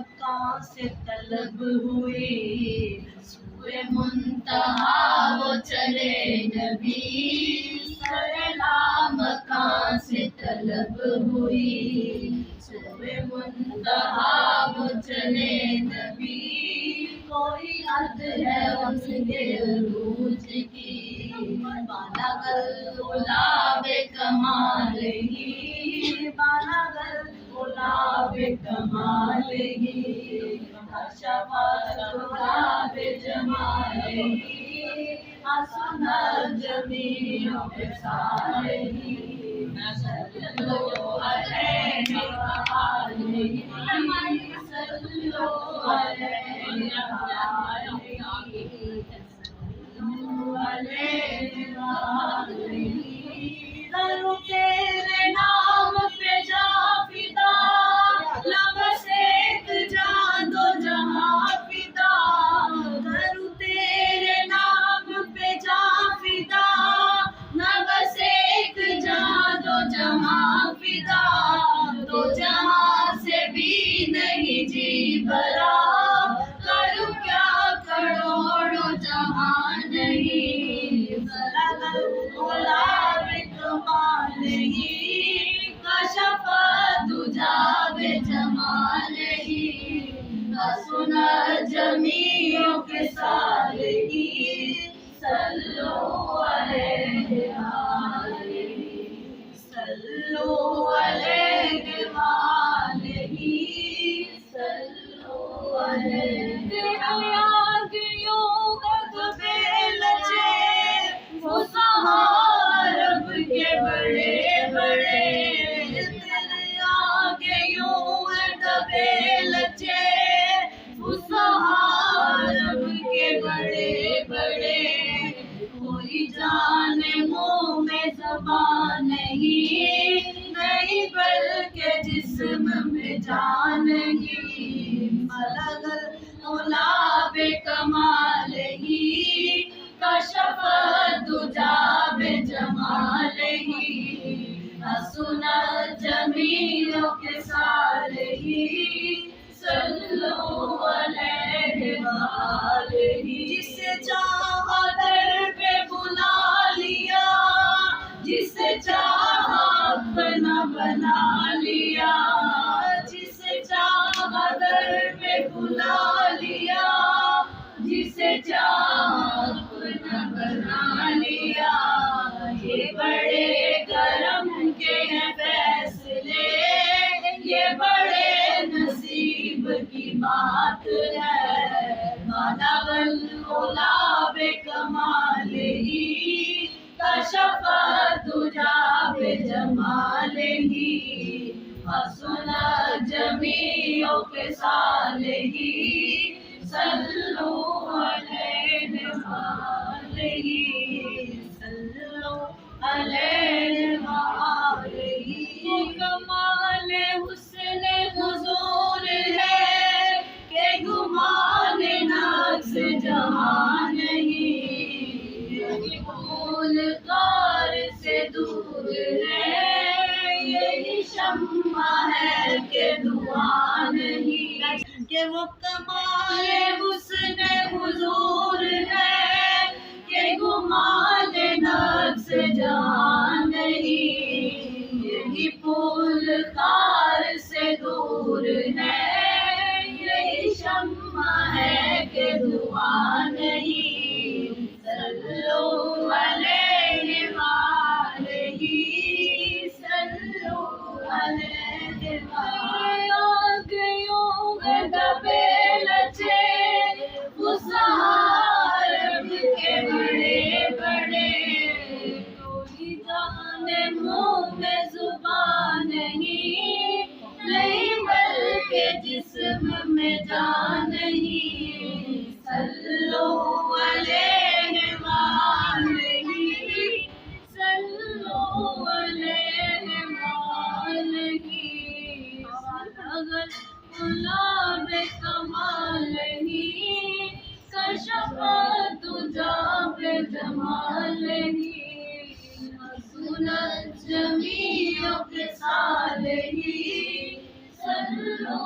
مکہ سے طلب ہوئی، سوئے منتہا وہ چلے نبی، سرلا مکہ سے طلب ہوئی، سوئے منتہا وہ چلے نبی، کوئی حد ہے اس کے عروج کی، بالغ العلا بکمال ہی، بالغ العلا بکمال ہی، کشف العلا بجمال ہی، حسن الجمیع بخصال ہی، صلو علیہ وآلہ، صلو علیہ وآلہ، صلو علیہ وآلہ، ضرور تیرے نام پہ جا فدا، نہ بس ایک جان دو جہاں فدا، ضرور تیرے نام پہ جا فدا، نہ بس ایک جان دو جہاں فدا، دو جہاں سے بھی نہیں جی بھرا، کروں کیا کروڑوں جہاں نہیں، بلغ العلا بکمال ہی، کشف الدجا بجمال ہی، حسن الجمیع بخصال ہی، صلو علیہ وآلہ، صلو علیہ وآلہ، صلو علیہ، تیرے آگے یوں غضبِ لچے، فصحا عرب کے بڑے بڑے، تیرے آگے یوں غضبِ لچے، فصحا عرب کے بڑے بڑے، کوئی جان منہ میں زبان نہیں، نہیں بلکہ جسم میں جان ہی، بلغ العلا بکمال ہی، کشف الدجا بجمال ہی، حسن الجمیع بخصال ہی، صلو علیہ وآلہ، جسے چاہا در پہ بلا لیا، جسے چاہا اپنا بنا لیا، جسے چاہا در پہ بلا لیا، جسے چاہا اپنا بنا لیا، یہ بڑے کرم کے ہیں فیصلے، یہ بڑے نصیب کی بات ہے، بالغ العلا بکمال ہی، کشف الدجا بجمال ہی، حسن الجمیع بخصال ہی، صلو علیہ وآلہ، صلو علیہ وآلہ، وہ کمال حسن حضور ہے کہ گمان نقص جہاں نہیں، یہی پھول کار سے دور ہے، یہی شمع ہے کہ دعا نہیں، کہ وہ کمال حسن حضور ہے کہ گمان نقص جہاں نہیں، یہی پھول کار سے دور ہے، یہی شمع ہے کہ دعا نہیں، صلو علیہ وآلہ، صلو علیہ وآلہ، آگیوں غضبِ لچے، فصحا عرب کے بڑے بڑے، کوئی جان منہ میں زبان نہیں، نہیں بلکہ جسم میں جان نہیں، صلو علیہ وآلہ، صلو علیہ وآلہ، بالغ العلا بکمال ہی، کشف الدجا بجمال ہی، حسن الجمیع بخصال ہی، صلو